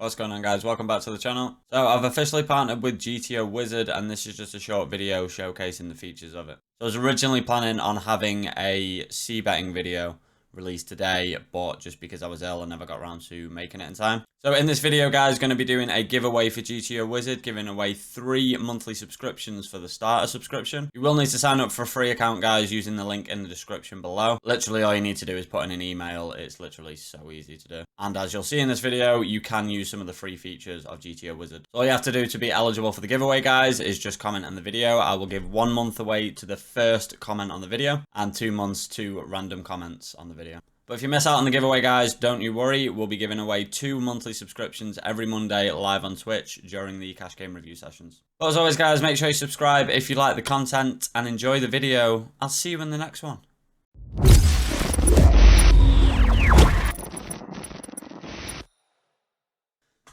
What's going on, guys? Welcome back to the channel. So I've officially partnered with GTO Wizard, and this is just a short video showcasing the features of it. So I was originally planning on having a c-betting video released today, but just because I was ill, I never got around to making it in time. So in this video, guys, going to be doing a giveaway for GTO Wizard, giving away 3 monthly subscriptions for the starter subscription. You will need to sign up for a free account, guys, using the link in the description below. Literally, all you need to do is put in an email. It's literally so easy to do. And as you'll see in this video, you can use some of the free features of GTO Wizard. So all you have to do to be eligible for the giveaway, guys, is just comment on the video. I will give 1 month away to the first comment on the video and 2 months to random comments on the video. But if you miss out on the giveaway, guys, don't you worry. We'll be giving away 2 monthly subscriptions every Monday live on Twitch during the cash game review sessions. But as always, guys, make sure you subscribe if you like the content and enjoy the video. I'll see you in the next one.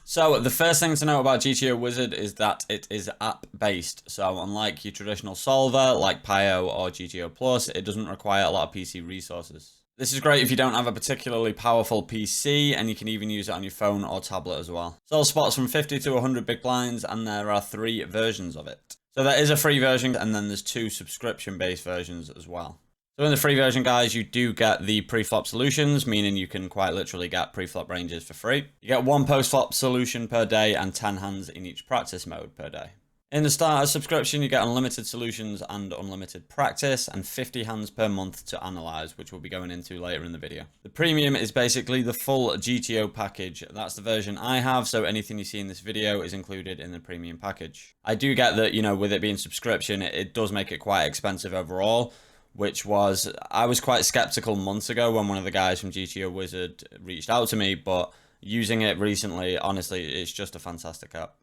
So the first thing to know about GTO Wizard is that it is app-based. So unlike your traditional solver like Pio or GTO Plus, it doesn't require a lot of PC resources. This is great if you don't have a particularly powerful PC, and you can even use it on your phone or tablet as well. Sell spots from 50 to 100 big blinds, and there are 3 versions of it. So there is a free version, and then there's 2 subscription-based versions as well. So in the free version, guys, you do get the pre-flop solutions, meaning you can quite literally get pre-flop ranges for free. You get 1 post-flop solution per day and 10 hands in each practice mode per day. In the starter subscription, you get unlimited solutions and unlimited practice and 50 hands per month to analyze, which we'll be going into later in the video. The premium is basically the full GTO package. That's the version I have, so anything you see in this video is included in the premium package. I do get that, you know, with it being subscription, it does make it quite expensive overall, I was quite skeptical months ago when one of the guys from GTO Wizard reached out to me, but using it recently, honestly, it's just a fantastic app.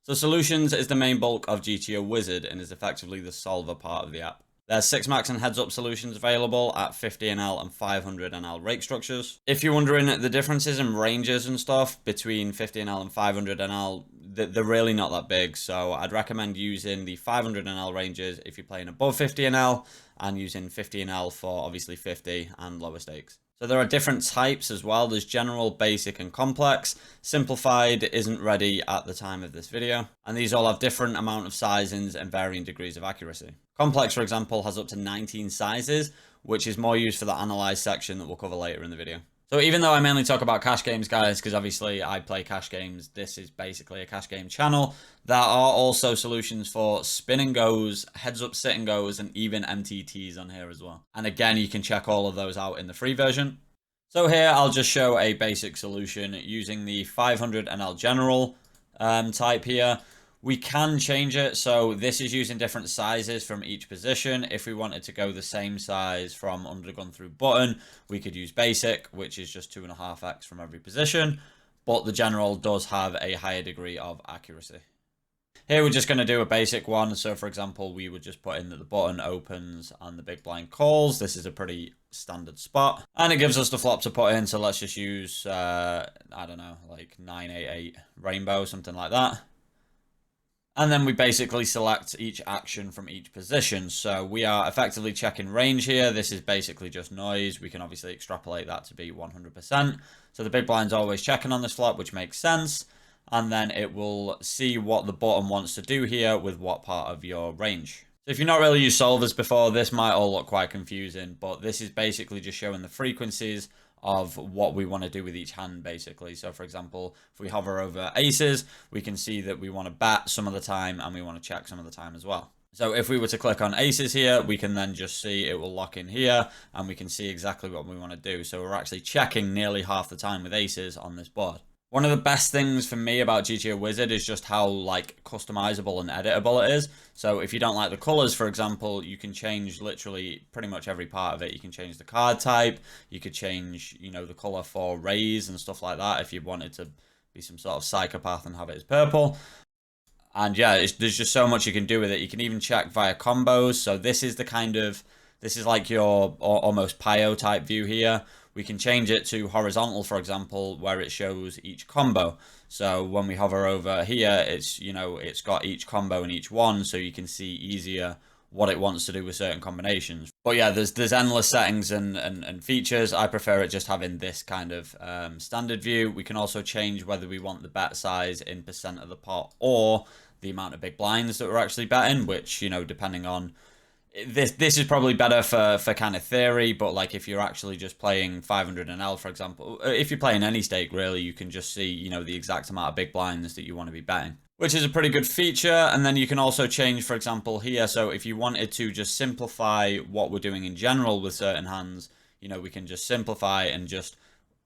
So Solutions is the main bulk of GTO Wizard and is effectively the solver part of the app. There's 6 max and heads up solutions available at 50 NL and 500 NL rake structures. If you're wondering the differences in ranges and stuff between 50 NL and 500 NL, they're really not that big. So I'd recommend using the 500 NL ranges if you're playing above 50 NL, and using 50 NL for obviously 50 and lower stakes. So there are different types as well. There's general, basic, and complex. Simplified isn't ready at the time of this video. And these all have different amount of sizings and varying degrees of accuracy. Complex, for example, has up to 19 sizes, which is more used for the analyze section that we'll cover later in the video. So even though I mainly talk about cash games, guys, because obviously I play cash games, this is basically a cash game channel. There are also solutions for spin and goes, heads up sit and goes, and even MTTs on here as well. And again, you can check all of those out in the free version. So here I'll just show a basic solution using the 500 NL general type here. We can change it, so this is using different sizes from each position. If we wanted to go the same size from undergun through button, we could use basic, which is just 2.5x from every position, but the general does have a higher degree of accuracy. Here we're just going to do a basic one. So for example, we would just put in that the button opens and the big blind calls. This is a pretty standard spot, and it gives us the flop to put in. So let's just use, I don't know, like 988 rainbow, something like that. And then we basically select each action from each position. So we are effectively checking range here. This is basically just noise. We can obviously extrapolate that to be 100%. So the big blind's always checking on this flop, which makes sense. And then it will see what the button wants to do here with what part of your range. So if you've not really used solvers before, this might all look quite confusing, but this is basically just showing the frequencies of what we want to do with each hand, basically. So for example, if we hover over aces, we can see that we want to bet some of the time and we want to check some of the time as well. So if we were to click on aces here, we can then just see it will lock in here, and we can see exactly what we want to do. So we're actually checking nearly half the time with aces on this board. One of the best things for me about GTO Wizard is just how like customizable and editable it is. So if you don't like the colors, for example, you can change literally pretty much every part of it. You can change the card type. You could change, you know, the color for rays and stuff like that if you wanted to be some sort of psychopath and have it as purple. And yeah, there's just so much you can do with it. You can even check via combos. So this is like your almost Pio type view here. We can change it to horizontal, for example, where it shows each combo. So when we hover over here, it's, you know, it's got each combo in each one, so you can see easier what it wants to do with certain combinations. But yeah, there's endless settings and features. I prefer it just having this kind of standard view. We can also change whether we want the bet size in percent of the pot or the amount of big blinds that we're actually betting, which, you know, depending on this is probably better for kind of theory, but like if you're actually just playing 500 and L, for example, if you're playing any stake, really, you can just see, you know, the exact amount of big blinds that you want to be betting, which is a pretty good feature. And then you can also change, for example, here. So if you wanted to just simplify what we're doing in general with certain hands, you know, we can just simplify and just,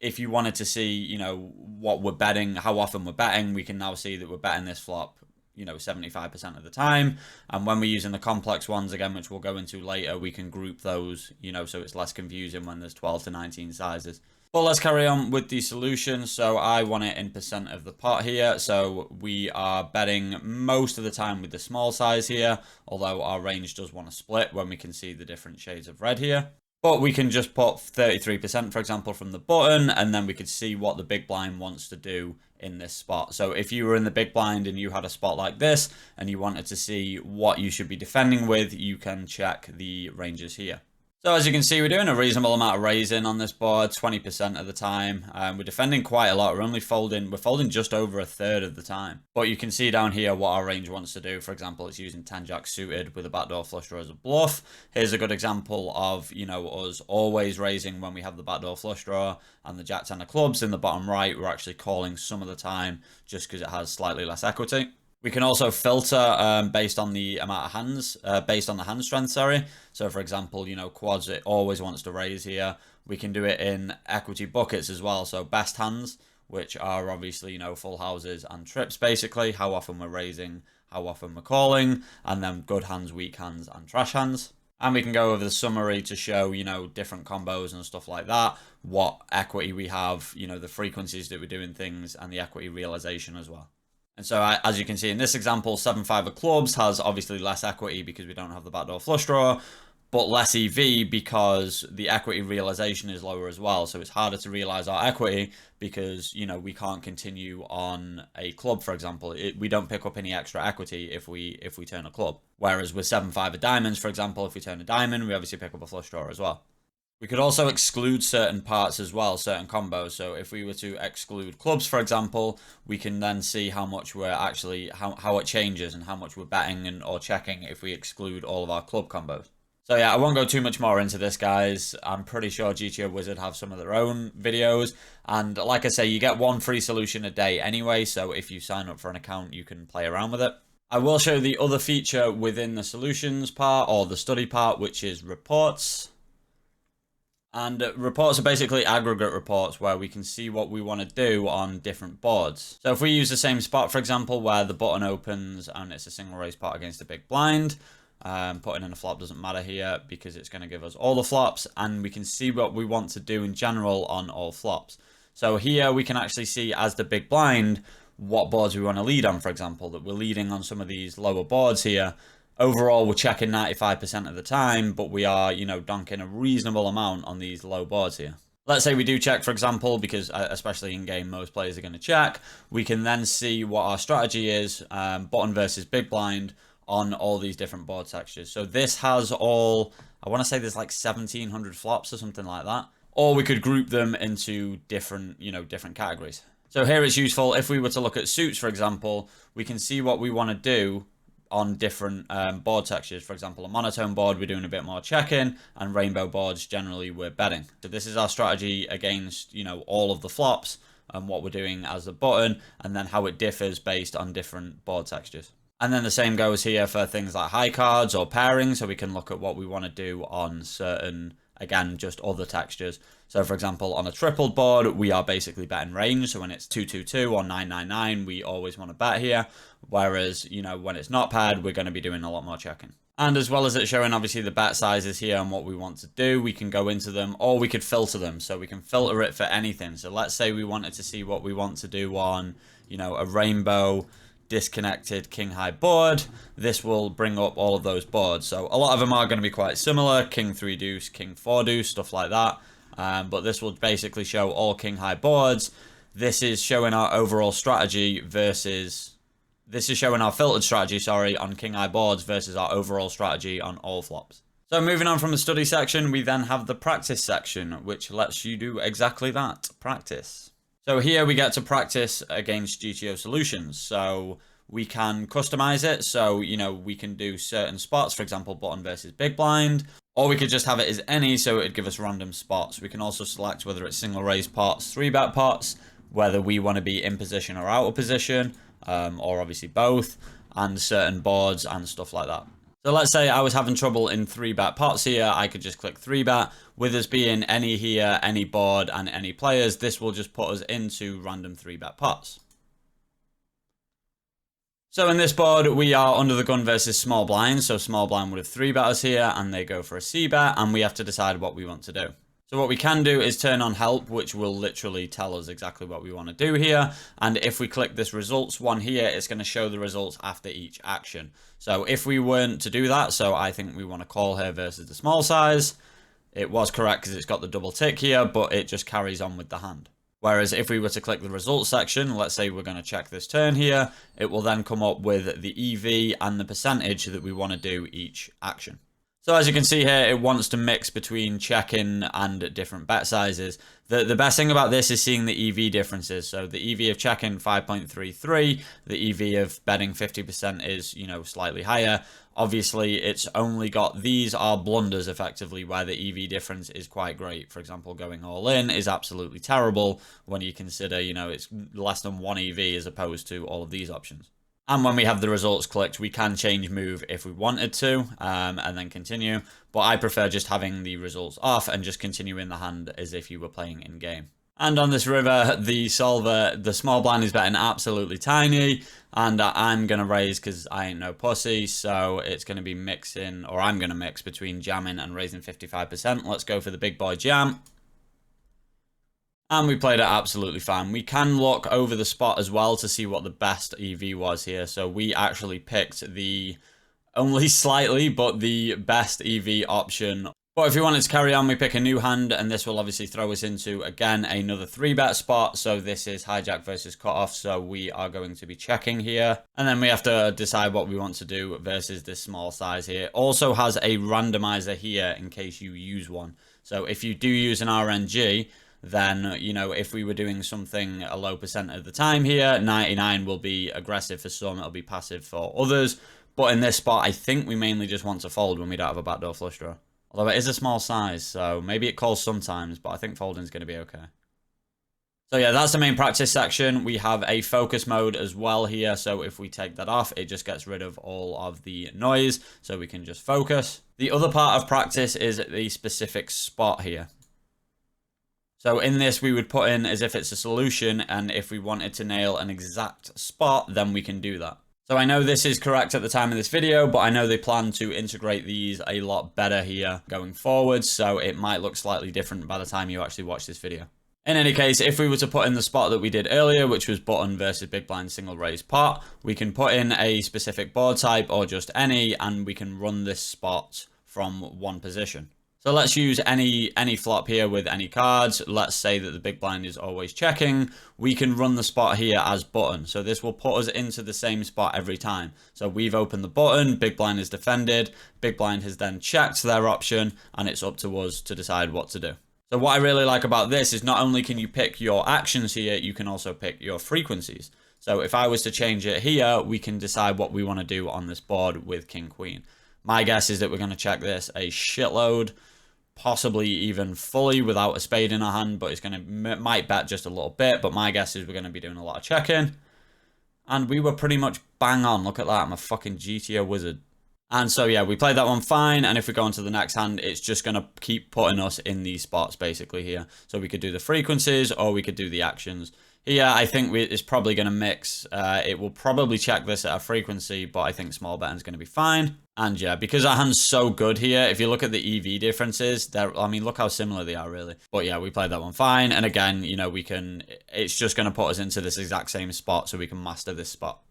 if you wanted to see, you know, what we're betting, how often we're betting, we can now see that we're betting this flop, you know, 75% of the time. And when we're using the complex ones again, which we'll go into later, we can group those, you know, so it's less confusing when there's 12 to 19 sizes. But let's carry on with the solution. So I want it in percent of the pot here. So we are betting most of the time with the small size here, although our range does want to split when we can see the different shades of red here. But we can just put 33%, for example, from the button, and then we could see what the big blind wants to do in this spot. So if you were in the big blind and you had a spot like this, and you wanted to see what you should be defending with, you can check the ranges here. So as you can see, we're doing a reasonable amount of raising on this board, 20% of the time. We're defending quite a lot. We're folding just over a third of the time. But you can see down here what our range wants to do. For example, it's using 10 jack suited with a backdoor flush draw as a bluff. Here's a good example of, you know, us always raising when we have the backdoor flush draw, and the jack 10 of clubs in the bottom right, we're actually calling some of the time just because it has slightly less equity. We can also filter based on the amount of hands, based on the hand strength, sorry. So for example, you know, quads, it always wants to raise here. We can do it in equity buckets as well. So best hands, which are obviously, you know, full houses and trips, basically, how often we're raising, how often we're calling, and then good hands, weak hands, and trash hands. And we can go over the summary to show, you know, different combos and stuff like that, what equity we have, you know, the frequencies that we're doing things, and the equity realization as well. And so as you can see in this example, 7-5 of clubs has obviously less equity because we don't have the backdoor flush draw, but less EV because the equity realization is lower as well. So it's harder to realize our equity because, you know, we can't continue on a club, for example. We don't pick up any extra equity if we turn a club. Whereas with 7-5 of diamonds, for example, if we turn a diamond, we obviously pick up a flush draw as well. We could also exclude certain parts as well, certain combos. So if we were to exclude clubs, for example, we can then see how much we're actually, how it changes and how much we're betting or checking if we exclude all of our club combos. So yeah, I won't go too much more into this, guys. I'm pretty sure GTO Wizard have some of their own videos. And like I say, you get one free solution a day anyway. So if you sign up for an account, you can play around with it. I will show the other feature within the solutions part or the study part, which is reports. And reports are basically aggregate reports where we can see what we want to do on different boards. So if we use the same spot, for example, where the button opens and it's a single raise pot against a big blind, putting in a flop doesn't matter here because it's going to give us all the flops, and we can see what we want to do in general on all flops. So here we can actually see as the big blind what boards we want to lead on, for example, that we're leading on some of these lower boards here. Overall, we're checking 95% of the time, but we are, you know, donking a reasonable amount on these low boards here. Let's say we do check, for example, because especially in game, most players are going to check. We can then see what our strategy is, button versus big blind, on all these different board textures. So this has all, I want to say there's like 1,700 flops or something like that. Or we could group them into different, you know, different categories. So here it's useful. If we were to look at suits, for example, we can see what we want to do on different board textures. For example, a monotone board, we're doing a bit more checking, and rainbow boards, generally, we're betting. So this is our strategy against, you know, all of the flops and what we're doing as a button, and then how it differs based on different board textures. And then the same goes here for things like high cards or pairing, so we can look at what we want to do on certain, again, just other textures. So for example, on a tripled board, we are basically betting range. So when it's 2-2-2 or 9-9-9, we always want to bet here. Whereas, you know, when it's not paired, we're going to be doing a lot more checking. And as well as it showing obviously the bet sizes here and what we want to do, we can go into them, or we could filter them. So we can filter it for anything. So let's say we wanted to see what we want to do on, you know, a rainbow disconnected king high board. This will bring up all of those boards. So a lot of them are going to be quite similar, king 3 deuce, king 4 deuce, stuff like that. But this will basically show all king high boards. This is showing our overall strategy versus This is showing our filtered strategy, sorry, on king eye boards versus our overall strategy on all flops. So moving on from the study section, we then have the practice section, which lets you do exactly that, practice. So here we get to practice against GTO solutions. So we can customize it. So, you know, we can do certain spots, for example, button versus big blind, or we could just have it as any, so it'd give us random spots. We can also select whether it's single raise pots, 3-bet pots, whether we want to be in position or out of position, or obviously both, and certain boards and stuff like that. So let's say I was having trouble in 3-bet pots here. I could just click 3-bet. With us being any here, any board, and any players, this will just put us into random 3-bet pots. So in this board, we are under the gun versus small blind. So small blind would have 3-bet us here, and they go for a C-bet, and we have to decide what we want to do. So what we can do is turn on help, which will literally tell us exactly what we want to do here. And if we click this results one here, it's going to show the results after each action. So if we weren't to do that, so I think we want to call here versus the small size. It was correct because it's got the double tick here, but it just carries on with the hand. Whereas if we were to click the results section, let's say we're going to check this turn here, it will then come up with the EV and the percentage that we want to do each action. So as you can see here, it wants to mix between check-in and different bet sizes. The best thing about this is seeing the EV differences. So the EV of check-in 5.33, the EV of betting 50% is, you know, slightly higher. Obviously, it's only got, these are blunders effectively where the EV difference is quite great. For example, going all in is absolutely terrible when you consider, you know, it's less than 1 EV as opposed to all of these options. And when we have the results clicked, we can change move if we wanted to, and then continue. But I prefer just having the results off and just continuing the hand as if you were playing in game. And on this river, the solver, the small blind is betting absolutely tiny. And I'm going to raise because I ain't no pussy. So it's going to be mixing, or I'm going to mix between jamming and raising 55%. Let's go for the big boy jam. And we played it absolutely fine. We can look over the spot as well to see what the best EV was here. So we actually picked the, only slightly, but the best EV option. But if we wanted to carry on, we pick a new hand, and this will obviously throw us into, again, another 3-bet spot. So this is hijack versus cutoff. So we are going to be checking here. And then we have to decide what we want to do versus this small size here. It also has a randomizer here in case you use one. So if you do use an RNG, then, you know, if we were doing something a low percent of the time here, 99 will be aggressive for some, it'll be passive for others. But in this spot, I think we mainly just want to fold when we don't have a backdoor flush draw. Although it is a small size, so maybe it calls sometimes, but I think folding is going to be okay. So yeah, that's the main practice section. We have a focus mode as well here, so if we take that off, it just gets rid of all of the noise, so we can just focus. The other part of practice is the specific spot here. So in this, we would put in as if it's a solution, and if we wanted to nail an exact spot, then we can do that. So I know this is correct at the time of this video, but I know they plan to integrate these a lot better here going forward, so it might look slightly different by the time you actually watch this video. In any case, if we were to put in the spot that we did earlier, which was button versus big blind single raise pot, we can put in a specific board type or just any, and we can run this spot from one position. So let's use any flop here with any cards. Let's say that the big blind is always checking. We can run the spot here as button. So this will put us into the same spot every time. So we've opened the button, big blind is defended, big blind has then checked their option, and it's up to us to decide what to do. So what I really like about this is not only can you pick your actions here, you can also pick your frequencies. So if I was to change it here, we can decide what we want to do on this board with king queen. My guess is that we're going to check this a shitload, possibly even fully without a spade in our hand, but it's going to might bet just a little bit. But my guess is we're going to be doing a lot of checking, and we were pretty much bang on. Look at that, I'm a fucking GTO Wizard. And so yeah, we played that one fine, and if we go on to the next hand, it's just going to keep putting us in these spots basically here. So we could do the frequencies, or we could do the actions. Here, I think it's probably going to mix. It will probably check this at a frequency, but I think small betting is going to be fine. And yeah, because our hand's so good here, if you look at the EV differences, I mean, look how similar they are, really. But yeah, we played that one fine. And again, you know, it's just going to put us into this exact same spot so we can master this spot.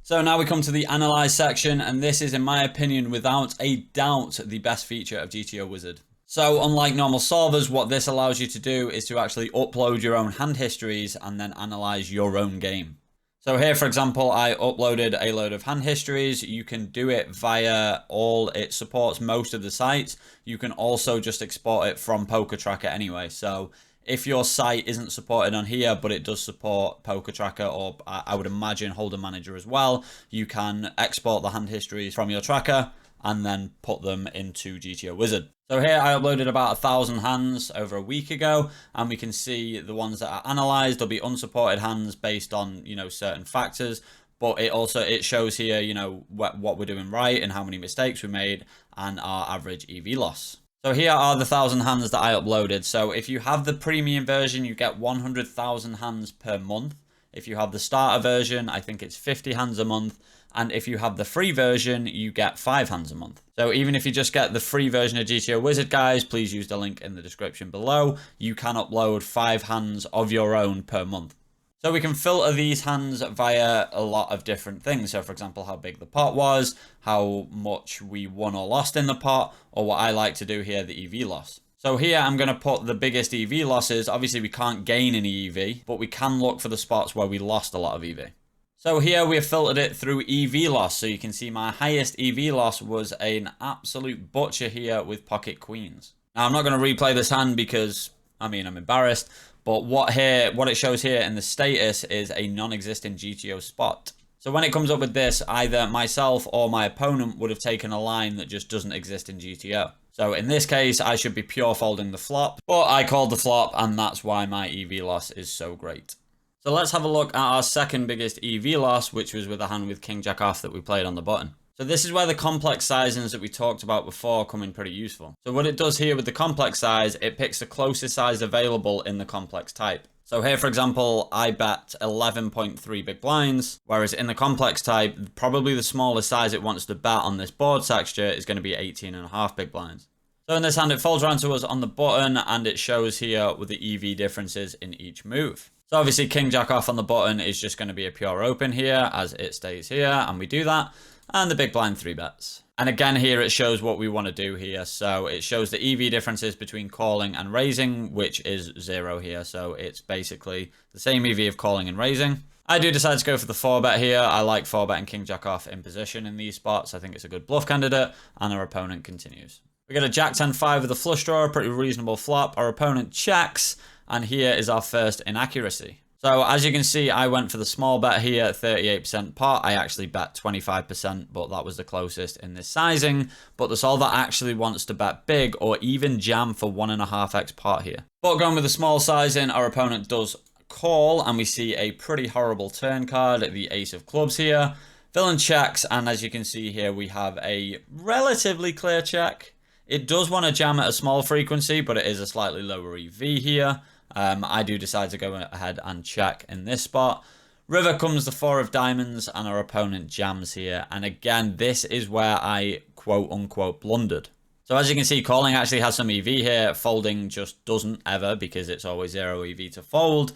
So now we come to the analyze section, and this is, in my opinion, without a doubt, the best feature of GTO Wizard. So unlike normal solvers, what this allows you to do is to actually upload your own hand histories and then analyze your own game. So here, for example, I uploaded a load of hand histories. You can do it via it supports most of the sites. You can also just export it from Poker Tracker anyway. So if your site isn't supported on here, but it does support Poker Tracker, or I would imagine Holder Manager as well, you can export the hand histories from your tracker and then put them into GTO Wizard. So here I uploaded about 1,000 hands over a week ago, and we can see the ones that are analyzed. There'll be unsupported hands based on, certain factors, but it shows here, what we're doing right and how many mistakes we made and our average EV loss. So here are the 1,000 hands that I uploaded. So if you have the premium version, you get 100,000 hands per month. If you have the starter version, I think it's 50 hands a month. And if you have the free version, you get 5 hands a month. So even if you just get the free version of GTO Wizard, guys, please use the link in the description below. You can upload 5 hands of your own per month. So we can filter these hands via a lot of different things. So for example, how big the pot was, how much we won or lost in the pot, or what I like to do here, the EV loss. So here I'm going to put the biggest EV losses. Obviously we can't gain any EV, but we can look for the spots where we lost a lot of EV. So here we have filtered it through EV loss. So you can see my highest EV loss was an absolute butcher here with pocket queens. Now I'm not going to replay this hand because, I'm embarrassed. But what it shows here in the status is a non-existent GTO spot. So when it comes up with this, either myself or my opponent would have taken a line that just doesn't exist in GTO. So in this case, I should be pure folding the flop, but I called the flop, and that's why my EV loss is so great. So let's have a look at our second biggest EV loss, which was with a hand with King Jack off that we played on the button. So this is where the complex sizings that we talked about before come in pretty useful. So what it does here with the complex size, it picks the closest size available in the complex type. So here, for example, I bet 11.3 big blinds, whereas in the complex type, probably the smallest size it wants to bet on this board texture is going to be 18.5 big blinds. So in this hand, it folds around to us on the button, and it shows here with the EV differences in each move. So obviously King Jack off on the button is just going to be a pure open here, as it stays here, and we do that. And the big blind 3 bets. And again here it shows what we want to do here. So it shows the EV differences between calling and raising, which is 0 here. So it's basically the same EV of calling and raising. I do decide to go for the 4-bet here. I like 4-betting King Jack off in position in these spots. I think it's a good bluff candidate, and our opponent continues. We get a Jack 10-5 with a flush draw, a pretty reasonable flop. Our opponent checks, and here is our first inaccuracy. So as you can see, I went for the small bet here, 38% pot. I actually bet 25%, but that was the closest in this sizing. But the solver actually wants to bet big or even jam for 1.5x pot here. But going with the small sizing, our opponent does call, and we see a pretty horrible turn card, the ace of clubs here. Villain checks, and as you can see here, we have a relatively clear check. It does want to jam at a small frequency, but it is a slightly lower EV here. I do decide to go ahead and check in this spot. River comes the 4 of diamonds, and our opponent jams here. And again, this is where I quote-unquote blundered. So as you can see, calling actually has some EV here. Folding just doesn't ever, because it's always 0 EV to fold.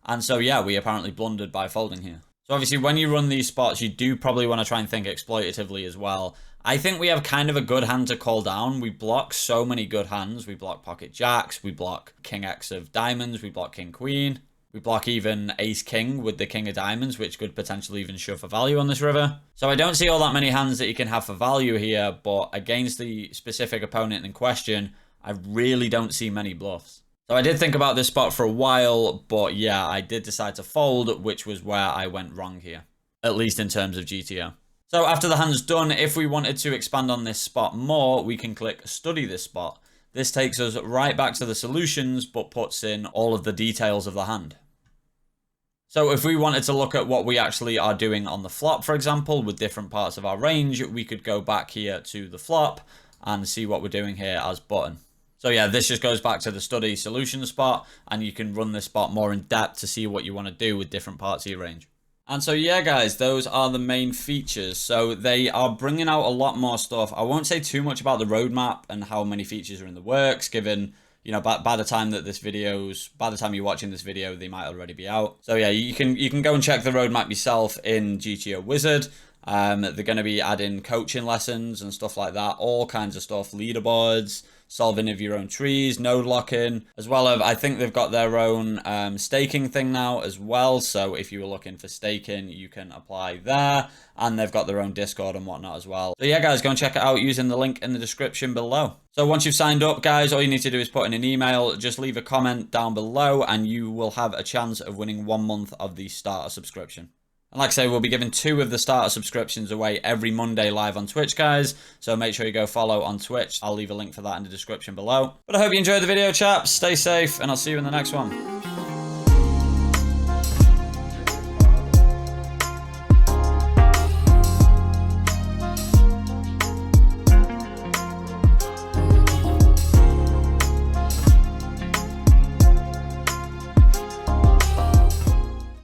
And so yeah, we apparently blundered by folding here. So obviously when you run these spots, you do probably want to try and think exploitatively as well. I think we have kind of a good hand to call down. We block so many good hands. We block pocket jacks, we block King X of diamonds, we block King Queen. We block even Ace King with the King of diamonds, which could potentially even shove for value on this river. So I don't see all that many hands that you can have for value here, but against the specific opponent in question, I really don't see many bluffs. So I did think about this spot for a while, but yeah, I did decide to fold, which was where I went wrong here, at least in terms of GTO. So after the hand's done, if we wanted to expand on this spot more, we can click study this spot. This takes us right back to the solutions, but puts in all of the details of the hand. So if we wanted to look at what we actually are doing on the flop, for example, with different parts of our range, we could go back here to the flop and see what we're doing here as button. So yeah, this just goes back to the study solution spot, and you can run this spot more in depth to see what you want to do with different parts of your range. And so yeah, guys, those are the main features. So they are bringing out a lot more stuff. I won't say too much about the roadmap and how many features are in the works, given, you know, by the time you're watching this video, they might already be out. So yeah, you can go and check the roadmap yourself in GTO Wizard. They're going to be adding coaching lessons and stuff like that, all kinds of stuff, leaderboards. solving of your own trees, node locking, as well as I think they've got their own staking thing now as well. So if you were looking for staking, you can apply there, and they've got their own Discord and whatnot as well. So yeah, guys, go and check it out using the link in the description below. So once you've signed up, guys, all you need to do is put in an email, just leave a comment down below, and you will have a chance of winning 1 month of the starter subscription. And like I say, we'll be giving 2 of the starter subscriptions away every Monday live on Twitch, guys. So make sure you go follow on Twitch. I'll leave a link for that in the description below. But I hope you enjoyed the video, chaps. Stay safe, and I'll see you in the next one.